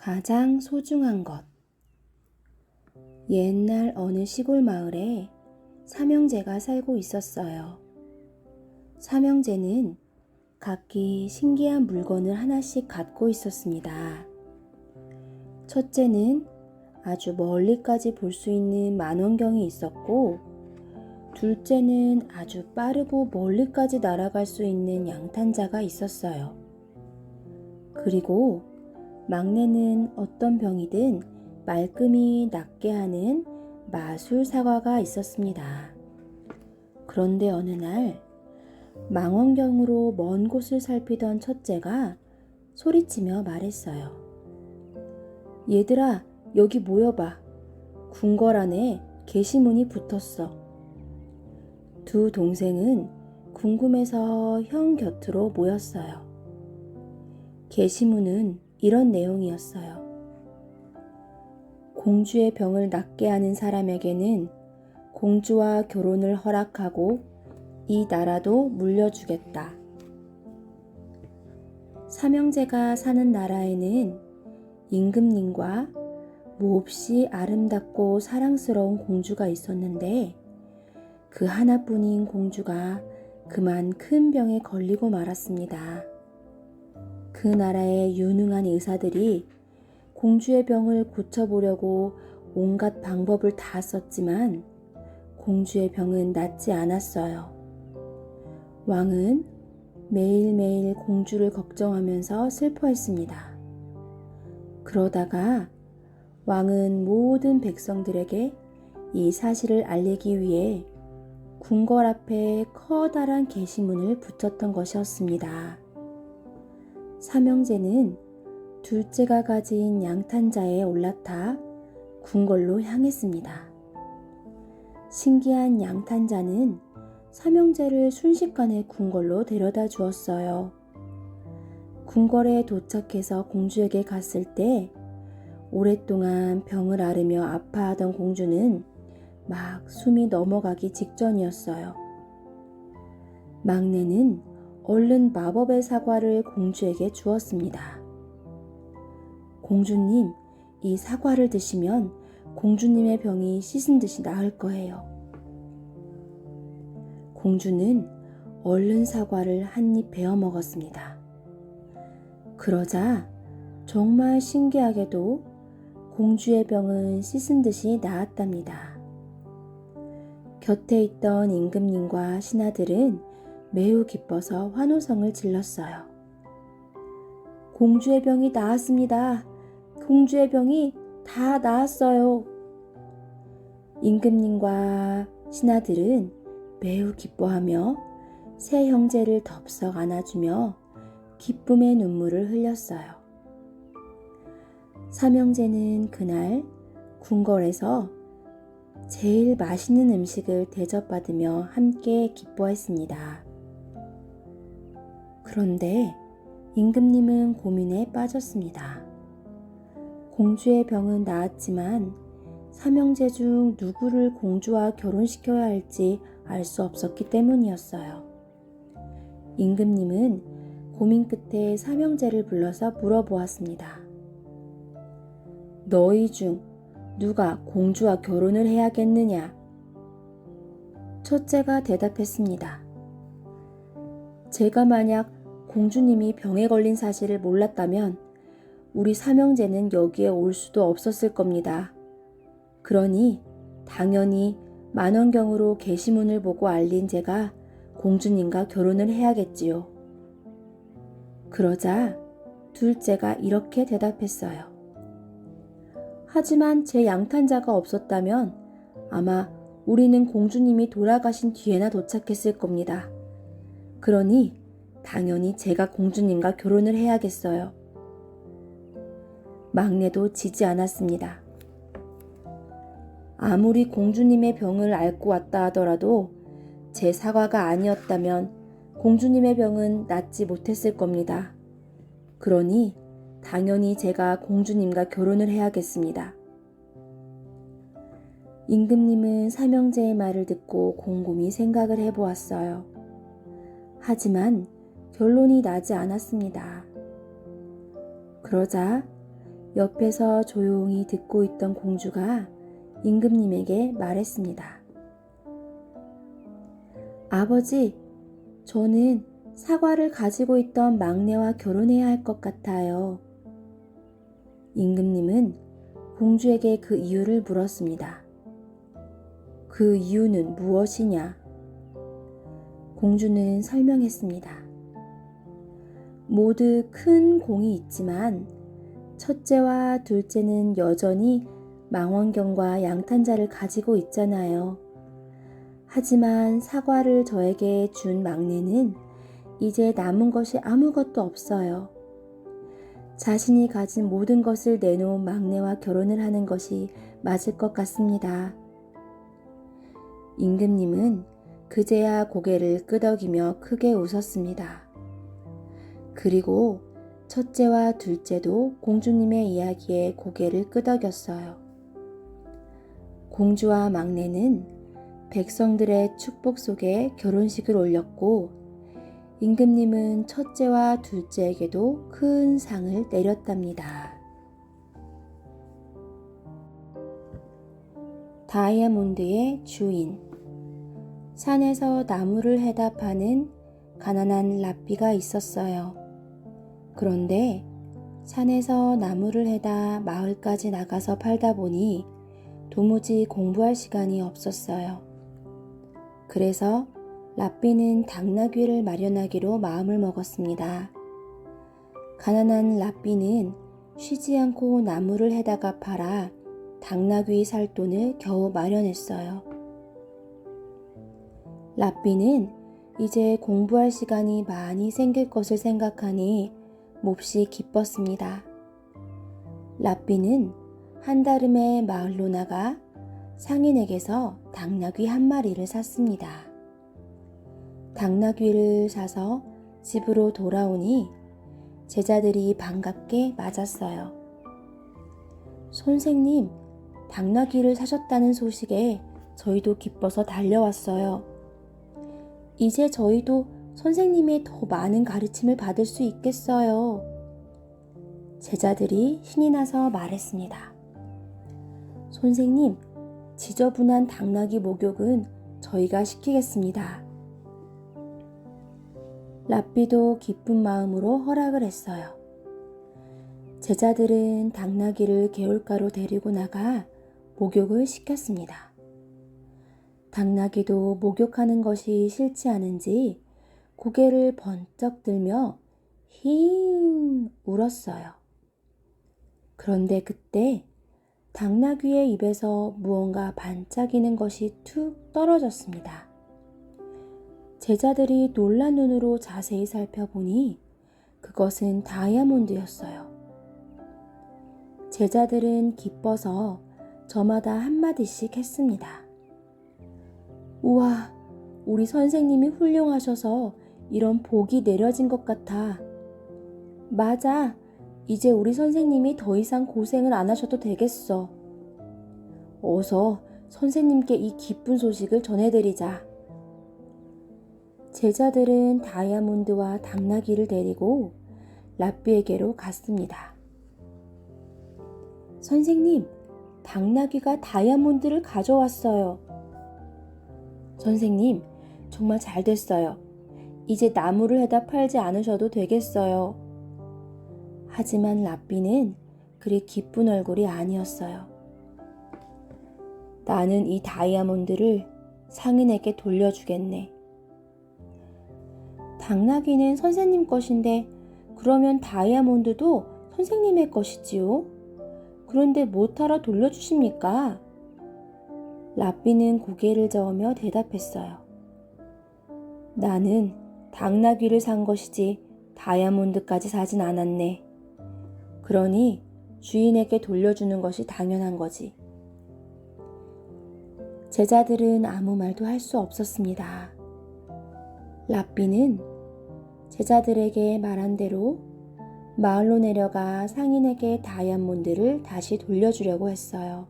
가장 소중한 것. 옛날 어느 시골 마을에 삼형제가 살고 있었어요. 삼형제는 각기 신기한 물건을 하나씩 갖고 있었습니다. 첫째는 아주 멀리까지 볼 수 있는 망원경이 있었고, 둘째는 아주 빠르고 멀리까지 날아갈 수 있는 양탄자가 있었어요. 그리고 막내는 어떤 병이든 말끔히 낫게 하는 마술 사과가 있었습니다. 그런데 어느 날 망원경으로 먼 곳을 살피던 첫째가 소리치며 말했어요. 얘들아, 여기 모여봐. 궁궐 안에 게시문이 붙었어. 두 동생은 궁금해서 형 곁으로 모였어요. 게시문은 이런 내용이었어요. 공주의 병을 낫게 하는 사람에게는 공주와 결혼을 허락하고 이 나라도 물려주겠다. 삼형제가 사는 나라에는 임금님과 몹시 아름답고 사랑스러운 공주가 있었는데, 그 하나뿐인 공주가 그만 큰 병에 걸리고 말았습니다. 그 나라의 유능한 의사들이 공주의 병을 고쳐보려고 온갖 방법을 다 썼지만 공주의 병은 낫지 않았어요. 왕은 매일매일 공주를 걱정하면서 슬퍼했습니다. 그러다가 왕은 모든 백성들에게 이 사실을 알리기 위해 궁궐 앞에 커다란 게시문을 붙였던 것이었습니다. 삼형제는 둘째가 가진 양탄자에 올라타 궁궐로 향했습니다. 신기한 양탄자는 삼형제를 순식간에 궁궐로 데려다 주었어요. 궁궐에 도착해서 공주에게 갔을 때 오랫동안 병을 앓으며 아파하던 공주는 막 숨이 넘어가기 직전이었어요. 막내는 얼른 마법의 사과를 공주에게 주었습니다. 공주님, 이 사과를 드시면 공주님의 병이 씻은 듯이 나을 거예요. 공주는 얼른 사과를 한 입 베어 먹었습니다. 그러자 정말 신기하게도 공주의 병은 씻은 듯이 나았답니다. 곁에 있던 임금님과 신하들은 매우 기뻐서 환호성을 질렀어요. 공주의 병이 나았습니다. 공주의 병이 다 나았어요. 임금님과 신하들은 매우 기뻐하며 세 형제를 덥석 안아주며 기쁨의 눈물을 흘렸어요. 삼형제는 그날 궁궐에서 제일 맛있는 음식을 대접받으며 함께 기뻐했습니다. 그런데 임금님은 고민에 빠졌습니다. 공주의 병은 나았지만 삼형제 중 누구를 공주와 결혼시켜야 할지 알 수 없었기 때문이었어요. 임금님은 고민 끝에 삼형제를 불러서 물어보았습니다. 너희 중 누가 공주와 결혼을 해야겠느냐? 첫째가 대답했습니다. 제가 만약 공주님이 병에 걸린 사실을 몰랐다면 우리 삼형제는 여기에 올 수도 없었을 겁니다. 그러니 당연히 만원경으로 게시문을 보고 알린 제가 공주님과 결혼을 해야겠지요. 그러자 둘째가 이렇게 대답했어요. 하지만 제 양탄자가 없었다면 아마 우리는 공주님이 돌아가신 뒤에나 도착했을 겁니다. 그러니 당연히 제가 공주님과 결혼을 해야겠어요. 막내도 지지 않았습니다. 아무리 공주님의 병을 앓고 왔다 하더라도 제 사과가 아니었다면 공주님의 병은 낫지 못했을 겁니다. 그러니 당연히 제가 공주님과 결혼을 해야겠습니다. 임금님은 삼형제의 말을 듣고 곰곰이 생각을 해보았어요. 하지만 결론이 나지 않았습니다. 그러자 옆에서 조용히 듣고 있던 공주가 임금님에게 말했습니다. 아버지, 저는 사과를 가지고 있던 막내와 결혼해야 할 것 같아요. 임금님은 공주에게 그 이유를 물었습니다. 그 이유는 무엇이냐? 공주는 설명했습니다. 모두 큰 공이 있지만 첫째와 둘째는 여전히 망원경과 양탄자를 가지고 있잖아요. 하지만 사과를 저에게 준 막내는 이제 남은 것이 아무것도 없어요. 자신이 가진 모든 것을 내놓은 막내와 결혼을 하는 것이 맞을 것 같습니다. 임금님은 그제야 고개를 끄덕이며 크게 웃었습니다. 그리고 첫째와 둘째도 공주님의 이야기에 고개를 끄덕였어요. 공주와 막내는 백성들의 축복 속에 결혼식을 올렸고 임금님은 첫째와 둘째에게도 큰 상을 내렸답니다. 다이아몬드의 주인. 산에서 나무를 해다 파는 가난한 랍비가 있었어요. 그런데 산에서 나무를 해다 마을까지 나가서 팔다 보니 도무지 공부할 시간이 없었어요. 그래서 랍비는 당나귀를 마련하기로 마음을 먹었습니다. 가난한 랍비는 쉬지 않고 나무를 해다가 팔아 당나귀 살 돈을 겨우 마련했어요. 랍비는 이제 공부할 시간이 많이 생길 것을 생각하니 몹시 기뻤습니다. 랍비는 한달음에 마을로 나가 상인에게서 당나귀 한 마리를 샀습니다. 당나귀를 사서 집으로 돌아오니 제자들이 반갑게 맞았어요. 선생님, 당나귀를 사셨다는 소식에 저희도 기뻐서 달려왔어요. 이제 저희도 선생님의 더 많은 가르침을 받을 수 있겠어요. 제자들이 신이 나서 말했습니다. 선생님, 지저분한 당나귀 목욕은 저희가 시키겠습니다. 랍비도 기쁜 마음으로 허락을 했어요. 제자들은 당나귀를 개울가로 데리고 나가 목욕을 시켰습니다. 당나귀도 목욕하는 것이 싫지 않은지 고개를 번쩍 들며 힝 울었어요. 그런데 그때 당나귀의 입에서 무언가 반짝이는 것이 툭 떨어졌습니다. 제자들이 놀란 눈으로 자세히 살펴보니 그것은 다이아몬드였어요. 제자들은 기뻐서 저마다 한마디씩 했습니다. 우와, 우리 선생님이 훌륭하셔서 이런 복이 내려진 것 같아. 맞아, 이제 우리 선생님이 더 이상 고생을 안 하셔도 되겠어. 어서 선생님께 이 기쁜 소식을 전해드리자. 제자들은 다이아몬드와 당나귀를 데리고 랍비에게로 갔습니다. 선생님, 당나귀가 다이아몬드를 가져왔어요. 선생님, 정말 잘 됐어요. 이제 나무를 해다 팔지 않으셔도 되겠어요. 하지만 랍비는 그리 기쁜 얼굴이 아니었어요. 나는 이 다이아몬드를 상인에게 돌려주겠네. 당나귀는 선생님 것인데 그러면 다이아몬드도 선생님의 것이지요? 그런데 못하러 돌려주십니까? 랍비는 고개를 저으며 대답했어요. 나는 당나귀를 산 것이지 다이아몬드까지 사진 않았네. 그러니 주인에게 돌려주는 것이 당연한 거지. 제자들은 아무 말도 할 수 없었습니다. 랍비는 제자들에게 말한 대로 마을로 내려가 상인에게 다이아몬드를 다시 돌려주려고 했어요.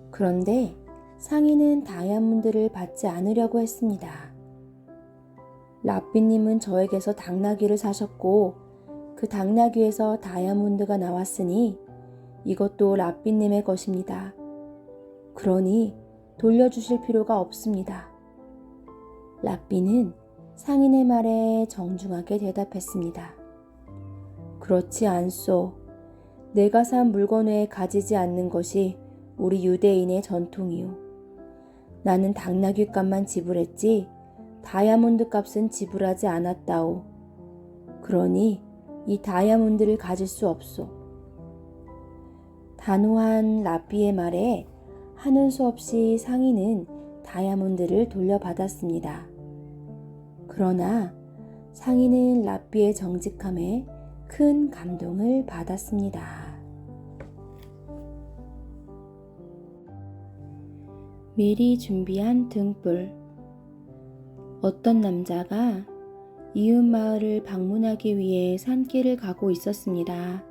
그런데 상인은 다이아몬드를 받지 않으려고 했습니다. 랍비님은 저에게서 당나귀를 사셨고 그 당나귀에서 다이아몬드가 나왔으니 이것도 랍비님의 것입니다. 그러니 돌려주실 필요가 없습니다. 랍비는 상인의 말에 정중하게 대답했습니다. 그렇지 않소. 내가 산 물건 외에 가지지 않는 것이 우리 유대인의 전통이요. 나는 당나귀 값만 지불했지 다이아몬드 값은 지불하지 않았다오. 그러니 이 다이아몬드를 가질 수 없소. 단호한 랍비의 말에 하는 수 없이 상인은 다이아몬드를 돌려받았습니다. 그러나 상인은 랍비의 정직함에 큰 감동을 받았습니다. 미리 준비한 등불. 어떤 남자가 이웃 마을을 방문하기 위해 산길을 가고 있었습니다.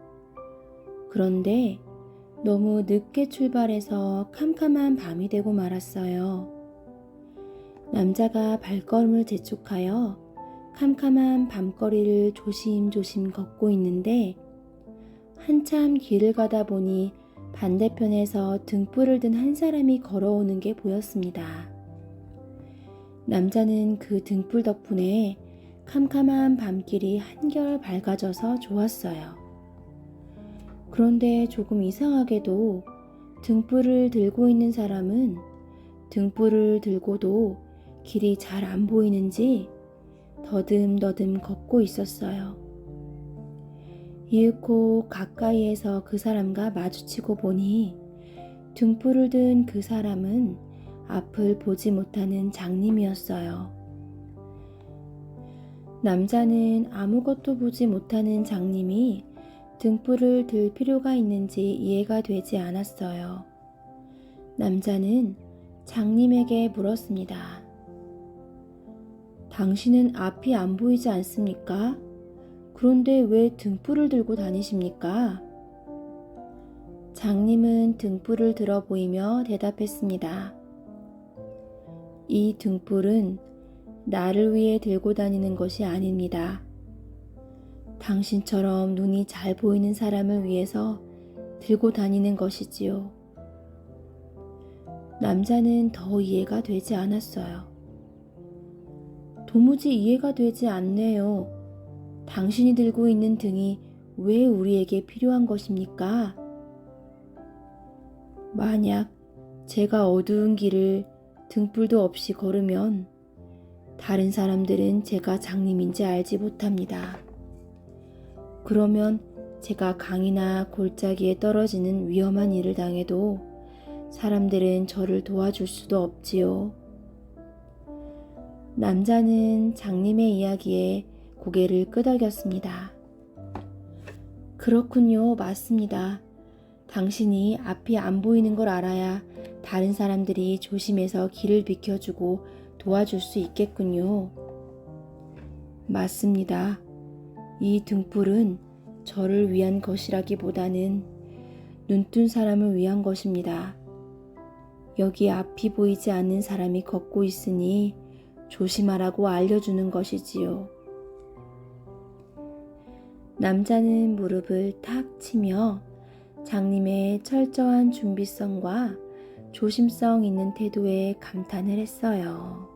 그런데 너무 늦게 출발해서 캄캄한 밤이 되고 말았어요. 남자가 발걸음을 재촉하여 캄캄한 밤거리를 조심조심 걷고 있는데 한참 길을 가다 보니 반대편에서 등불을 든 한 사람이 걸어오는 게 보였습니다. 남자는 그 등불 덕분에 캄캄한 밤길이 한결 밝아져서 좋았어요. 그런데 조금 이상하게도 등불을 들고 있는 사람은 등불을 들고도 길이 잘 안 보이는지 더듬더듬 걷고 있었어요. 이윽고 가까이에서 그 사람과 마주치고 보니 등불을 든 그 사람은 앞을 보지 못하는 장님이었어요. 남자는 아무것도 보지 못하는 장님이 등불을 들 필요가 있는지 이해가 되지 않았어요. 남자는 장님에게 물었습니다. 당신은 앞이 안 보이지 않습니까? 그런데 왜 등불을 들고 다니십니까? 장님은 등불을 들어 보이며 대답했습니다. 이 등불은 나를 위해 들고 다니는 것이 아닙니다. 당신처럼 눈이 잘 보이는 사람을 위해서 들고 다니는 것이지요. 남자는 더 이해가 되지 않았어요. 도무지 이해가 되지 않네요. 당신이 들고 있는 등이 왜 우리에게 필요한 것입니까? 만약 제가 어두운 길을 등불도 없이 걸으면 다른 사람들은 제가 장님인지 알지 못합니다. 그러면 제가 강이나 골짜기에 떨어지는 위험한 일을 당해도 사람들은 저를 도와줄 수도 없지요. 남자는 장님의 이야기에 고개를 끄덕였습니다. 그렇군요. 맞습니다. 당신이 앞이 안 보이는 걸 알아야 다른 사람들이 조심해서 길을 비켜주고 도와줄 수 있겠군요. 맞습니다. 이 등불은 저를 위한 것이라기보다는 눈뜬 사람을 위한 것입니다. 여기 앞이 보이지 않는 사람이 걷고 있으니 조심하라고 알려주는 것이지요. 남자는 무릎을 탁 치며 장님의 철저한 준비성과 조심성 있는 태도에 감탄을 했어요.